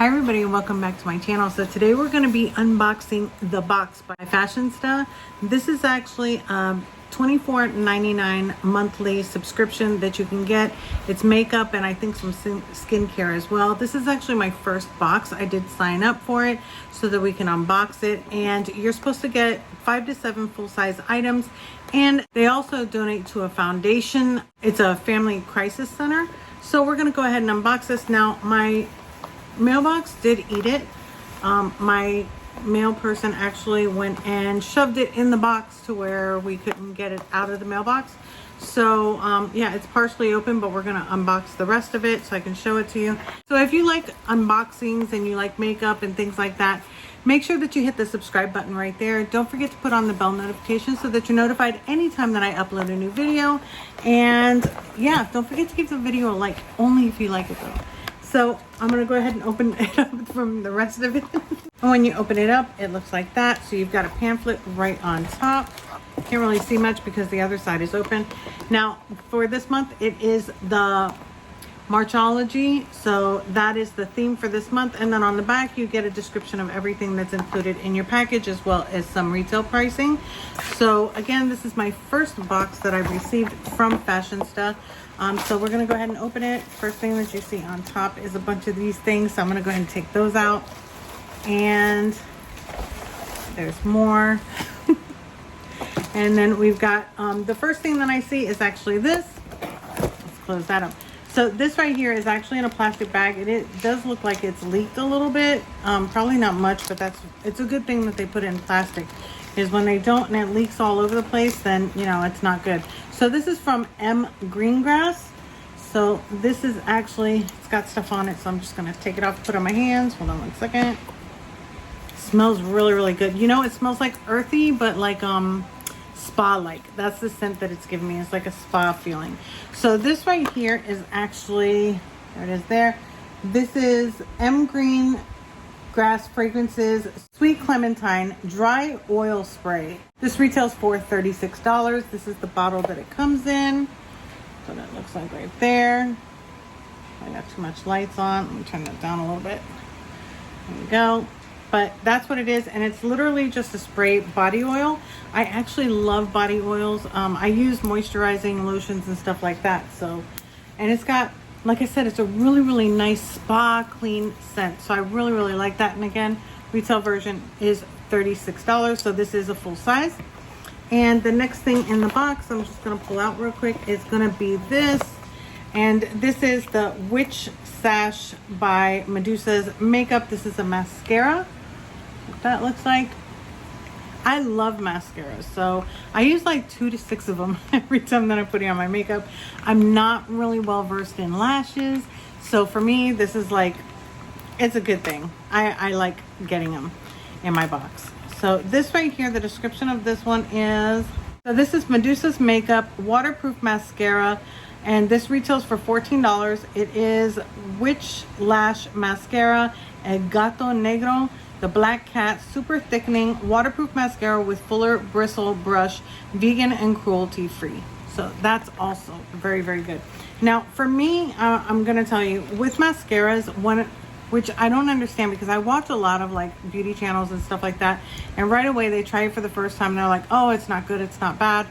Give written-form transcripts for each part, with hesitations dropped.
Hi everybody and welcome back to my channel. So today we're going to be unboxing The Box by Fashionsta. This is actually a $24.99 monthly subscription that you can get. It's makeup and I think some skincare as well. This is actually my first box. I did sign up for it so that we can unbox it, and you're supposed to get 5 to 7 full-size items, and they also donate to a foundation. It's a family crisis center. So we're going to go ahead and unbox this. Now my mailbox did eat it. My mail person actually went and shoved it in the box to where we couldn't get it out of the mailbox. So yeah, it's partially open, but we're gonna unbox the rest of it so I can show it to you. So if you like unboxings and you like makeup and things like that, make sure that you hit the subscribe button right there. Don't forget to put on the bell notification so that you're notified anytime that I upload a new video. And yeah, don't forget to give the video a like, only if you like it though. So I'm going to go ahead and open it up from the rest of it. And when you open it up, it looks like that. So you've got a pamphlet right on top. Can't really see much because the other side is open. Now for this month, it is the Marchology. So that is the theme for this month. And then on the back, you get a description of everything that's included in your package, as well as some retail pricing. So again, this is my first box that I've received from Fashionsta. So we're going to go ahead and open it. First thing that you see on top is a bunch of these things. So I'm going to go ahead and take those out. And there's more. And then we've got, the first thing that I see is actually this. Let's close that up. So this right here is actually in a plastic bag. It does look like it's leaked a little bit. Probably not much, but it's a good thing that they put it in plastic. Is when they don't and it leaks all over the place, then you know it's not good. So this is from Greengrass. So this is actually, it's got stuff on it, so I'm just gonna take it off, put it on my hands. Hold on one second. It smells really, really good. You know, it smells like earthy, but like spa-like. That's the scent that it's giving me. It's like a spa feeling. So this right here is actually, there it is there. This is Greengrass Fragrances Sweet Clementine Dry Oil Spray. This retails for $36. This is the bottle that it comes in. So that looks like right there. I got too much lights on. Let me turn that down a little bit. There we go. But that's what it is, and it's literally just a spray body oil. I actually love body oils. I use moisturizing lotions and stuff like that. So, and it's got, like I said, it's a really, really nice spa clean scent. So I really, really like that. And again, retail version is $36. So this is a full size. And the next thing in the box, I'm just going to pull out real quick, is going to be this. And this is the Witch Sash by Medusa's Makeup. This is a mascara. What that looks like. I love mascaras, so I use like 2 to 6 of them every time that I'm putting on my makeup. I'm not really well versed in lashes, so for me this is like, it's a good thing. I like getting them in my box. So this right here, the description of this one is, so this is Medusa's Makeup Waterproof Mascara, and this retails for $14. It is Witch Lash Mascara, El Gato Negro, the Black Cat Super Thickening Waterproof Mascara with fuller bristle brush, vegan and cruelty free. So that's also very, very good. Now for me, I'm gonna tell you, with mascaras, which I don't understand, because I watch a lot of like beauty channels and stuff like that, and right away they try it for the first time and they're like, oh, it's not good, it's not bad.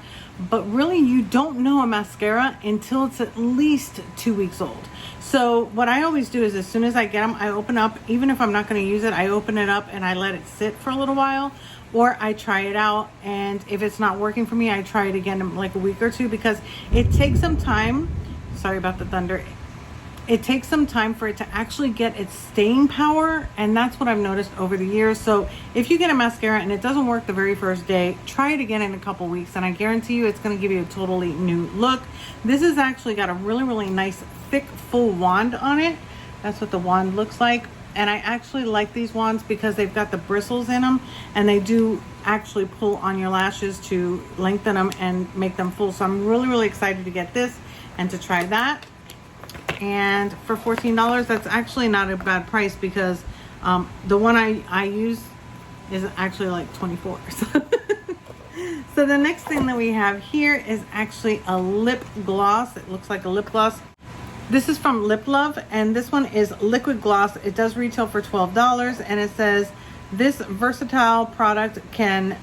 But really, you don't know a mascara until it's at least 2 weeks old. So what I always do is, as soon as I get them, I open up, even if I'm not going to use it, I open it up and I let it sit for a little while, or I try it out, and if it's not working for me, I try it again in like a week or two, because it takes some time. Sorry about the thunder. It takes some time for it to actually get its staying power, and that's what I've noticed over the years. So if you get a mascara and it doesn't work the very first day, try it again in a couple weeks, and I guarantee you it's going to give you a totally new look. This has actually got a really, really nice thick full wand on it. That's what the wand looks like. And I actually like these wands because they've got the bristles in them, and they do actually pull on your lashes to lengthen them and make them full. So I'm really, really excited to get this and to try that. And for $14, that's actually not a bad price, because the one I use is actually like $24. So the next thing that we have here is actually a lip gloss. It looks like a lip gloss. This is from Lip Love, and this one is liquid gloss. It does retail for $12, and it says this versatile product can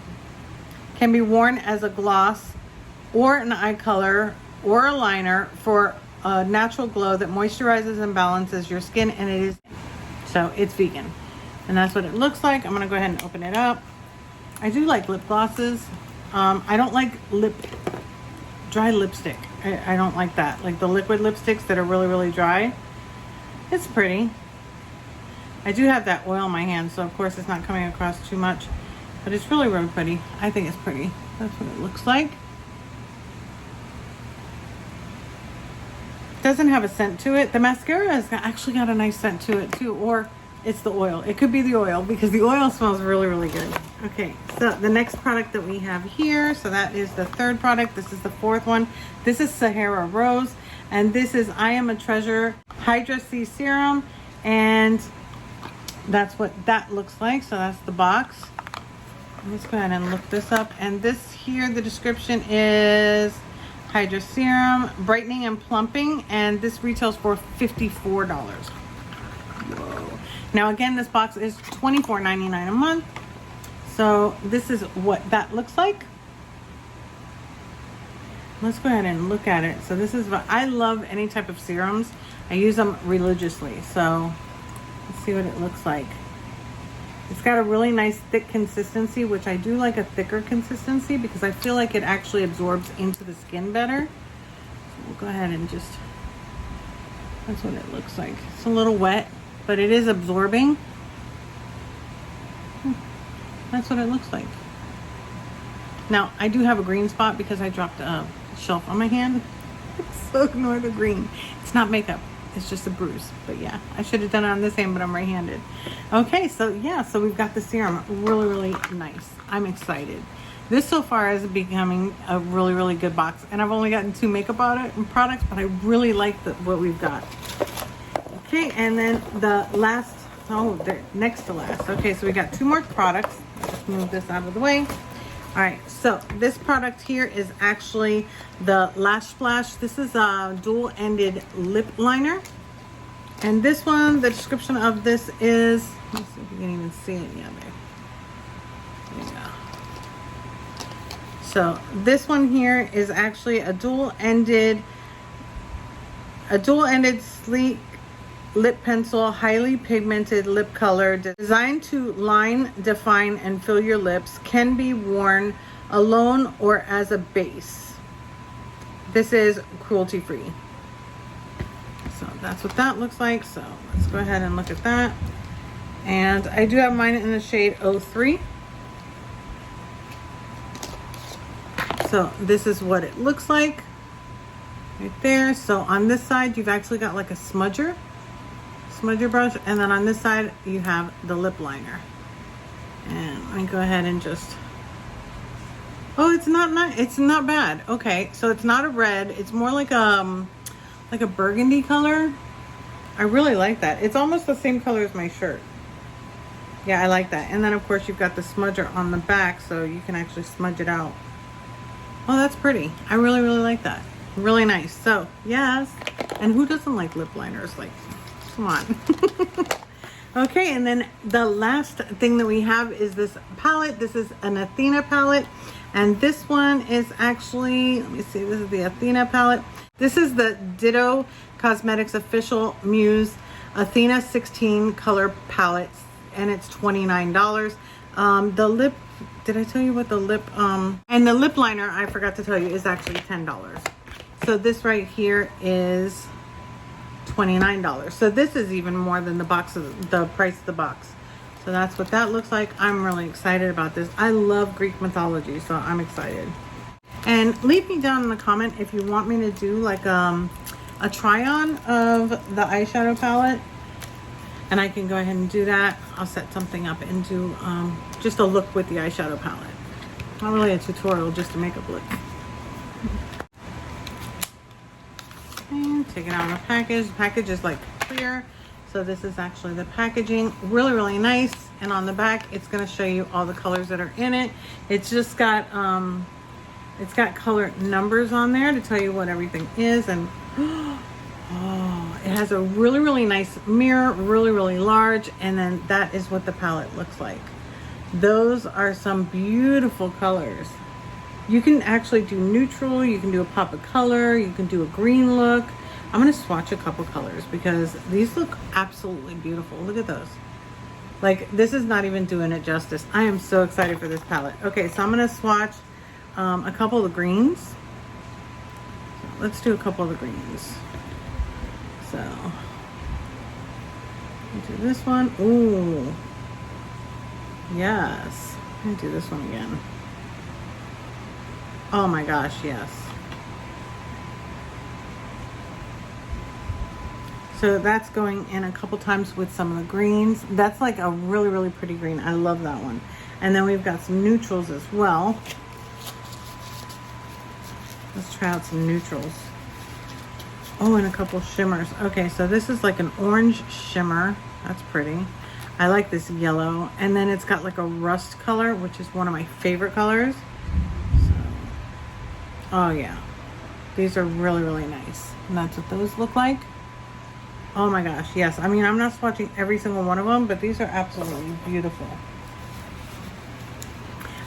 be worn as a gloss or an eye color or a liner for a natural glow that moisturizes and balances your skin, and it's vegan. And that's what it looks like. I'm gonna go ahead and open it up. I do like lip glosses. I don't like dry lipstick. I don't like that. Like the liquid lipsticks that are really, really dry. It's pretty. I do have that oil in my hand, so of course it's not coming across too much, but it's really, really pretty. I think it's pretty. That's what it looks like. Doesn't have a scent to it. The mascara has actually got a nice scent to it too, or it's the oil. It could be the oil because the oil smells really, really good. Okay, so the next product that we have here, so that is the third product. This is the fourth one. This is Sahara Rose, and this is I Am a Treasure Hydra C Serum, and that's what that looks like. So that's the box. Let's go ahead and look this up. And this here, the description is Hydra Serum, brightening and plumping, and this retails for $54. Whoa. Now again, this box is $24.99 a month. So this is what that looks like. Let's go ahead and look at it. So this is what I love, any type of serums. I use them religiously. So let's see what it looks like. It's got a really nice thick consistency, which I do like a thicker consistency because I feel like it actually absorbs into the skin better. So we'll go ahead and just, that's what it looks like. It's a little wet, but it is absorbing. That's what it looks like. Now, I do have a green spot because I dropped a shelf on my hand. So ignore the green. It's not makeup. It's just a bruise. But yeah, I should have done it on this hand, but I'm right-handed. Okay, so yeah, so we've got the serum. Really, really nice. I'm excited. This so far is becoming a really, really good box. And I've only gotten 2 makeup products, but I really like what we've got. Okay, and then the last, next to last. Okay, so we got 2 more products. Just move this out of the way. All right, so this product here is actually the Lash Splash. This is a dual-ended lip liner. And this one, the description of this is, let's see if you can even see it. Yeah, there you go. So this one here is actually a dual-ended sleek lip pencil, highly pigmented lip color designed to line, define, and fill your lips. Can be worn alone or as a base. This is cruelty free. So that's what that looks like. So let's go ahead and look at that. And I do have mine in the shade 03. So this is what it looks like right there. So on this side, you've actually got like a smudger brush, and then on this side you have the lip liner. And let me go ahead and just, oh, it's not bad. Okay, so it's not a red, it's more like a burgundy color. I really like that. It's almost the same color as my shirt. Yeah, I like that. And then of course you've got the smudger on the back, so you can actually smudge it out. Oh, that's pretty. I really, really like that. Really nice. So yes, and who doesn't like lip liners? Like, come on. Okay, and then the last thing that we have is this palette. This is an Athena palette, and this one is actually, let me see, this is the Athena palette. This is the Ditto Cosmetics Official Muse Athena 16 color palette, and it's $29. The lip, did I tell you what the lip, and the lip liner, I forgot to tell you, is actually $10. So this right here is $29. So this is even more than the price of the box. So that's what that looks like. I'm really excited about this. I love Greek mythology, so I'm excited. And leave me down in the comment if you want me to do like a try on of the eyeshadow palette, and I can go ahead and do that. I'll set something up and do just a look with the eyeshadow palette. Not really a tutorial, just a makeup look. And take it out of the package. The package is like clear, so this is actually the packaging. Really, really nice. And on the back, it's going to show you all the colors that are in it. It's just got it's got color numbers on there to tell you what everything is. And oh, It has a really, really nice mirror, really, really large, and then that is what the palette looks like. Those are some beautiful colors. You can actually do neutral, you can do a pop of color, you can do a green look. I'm gonna swatch a couple colors because these look absolutely beautiful. Look at those. Like, this is not even doing it justice. I am so excited for this palette. Okay, so I'm gonna swatch a couple of the greens. Let's do a couple of the greens. So, do this one. Ooh, yes. I'm gonna do this one again. Oh my gosh, yes. So that's going in a couple times with some of the greens. That's like a really, really pretty green. I love that one. And then we've got some neutrals as well. Let's try out some neutrals. Oh, and a couple shimmers. Okay, so this is like an orange shimmer. That's pretty. I like this yellow. And then it's got like a rust color, which is one of my favorite colors. So, oh yeah. These are really, really nice. And that's what those look like. Oh my gosh, yes. I mean, I'm not swatching every single one of them, but these are absolutely beautiful.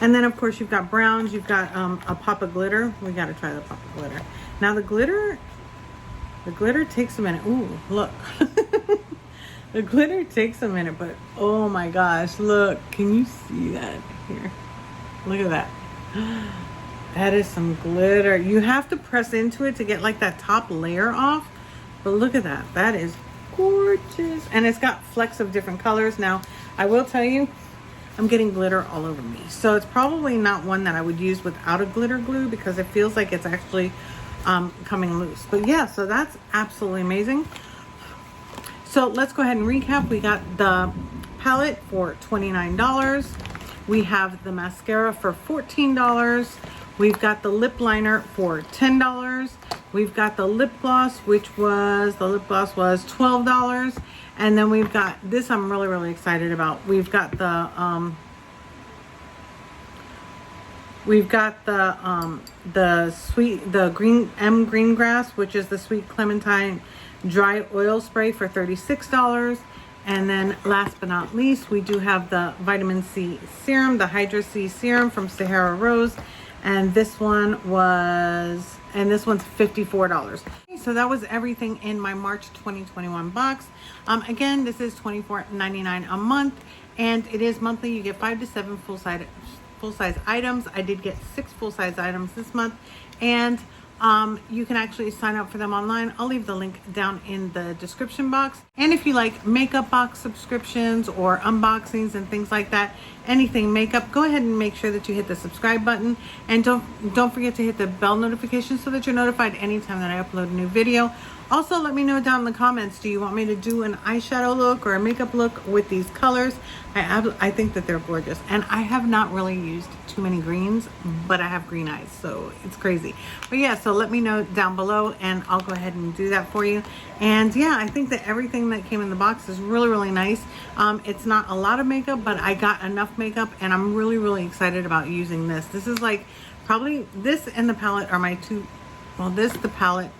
And then, of course, you've got browns. You've got a pop of glitter. We got to try the pop of glitter. Now, the glitter takes a minute. Ooh, look. The glitter takes a minute, but oh my gosh, look. Can you see that here? Look at that. That is some glitter. You have to press into it to get like that top layer off. But look at that. That is gorgeous. And it's got flecks of different colors. Now, I will tell you, I'm getting glitter all over me. So it's probably not one that I would use without a glitter glue because it feels like it's actually coming loose. But yeah, so that's absolutely amazing. So let's go ahead and recap. We got the palette for $29. We have the mascara for $14. We've got the lip liner for $10. We've got the lip gloss, which was, the lip gloss was $12. And then we've got this I'm really, really excited about. We've got the green grass, which is the sweet clementine dry oil spray for $36. And then last but not least, we do have the vitamin C serum, the Hydra C serum from Sahara Rose. And this one was, and this one's $54. So that was everything in my March 2021 box. Again, this is $24.99 a month, and it is monthly. You get 5 to 7 full-size items. I did get 6 full-size items this month, and you can actually sign up for them online. I'll leave the link down in the description box. And if you like makeup box subscriptions or unboxings and things like that, anything makeup, go ahead and make sure that you hit the subscribe button, and don't forget to hit the bell notification so that you're notified anytime that I upload a new video. Also, let me know down in the comments, do you want me to do an eyeshadow look or a makeup look with these colors? I think that they're gorgeous, and I have not really used too many greens, but I have green eyes, so it's crazy. But yeah, so let me know down below and I'll go ahead and do that for you. And yeah, I think that everything that came in the box is really, really nice. It's not a lot of makeup, but I got enough makeup, and I'm really, really excited about using this. This is like probably, this and the palette are my two, well, this, the palette,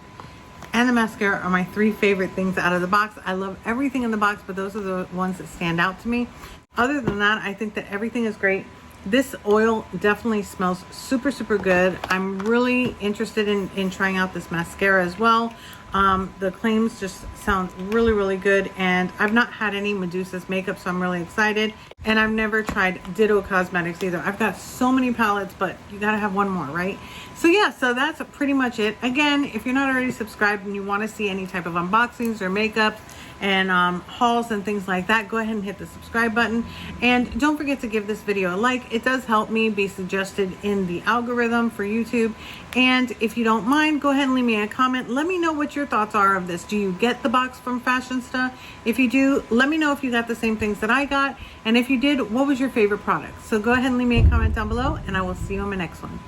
and the mascara are my 3 favorite things out of the box. I love everything in the box, but those are the ones that stand out to me. Other than that, I think that everything is great. This oil definitely smells super, super good. I'm really interested in trying out this mascara as well. The claims just sound really, really good, and I've not had any Medusa's makeup, so I'm really excited. And I've never tried Ditto Cosmetics either. I've got so many palettes, but you gotta have one more, right? So yeah, so that's pretty much it. Again, if you're not already subscribed and you want to see any type of unboxings or makeup and hauls and things like that, go ahead and hit the subscribe button. And don't forget to give this video a like. It does help me be suggested in the algorithm for YouTube. And if you don't mind, go ahead and leave me a comment. Let me know what your thoughts are of this. Do you get the box from Fashionsta? If you do, let me know if you got the same things that I got. And if you did, what was your favorite product? So go ahead and leave me a comment down below, and I will see you on my next one.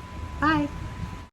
Bye.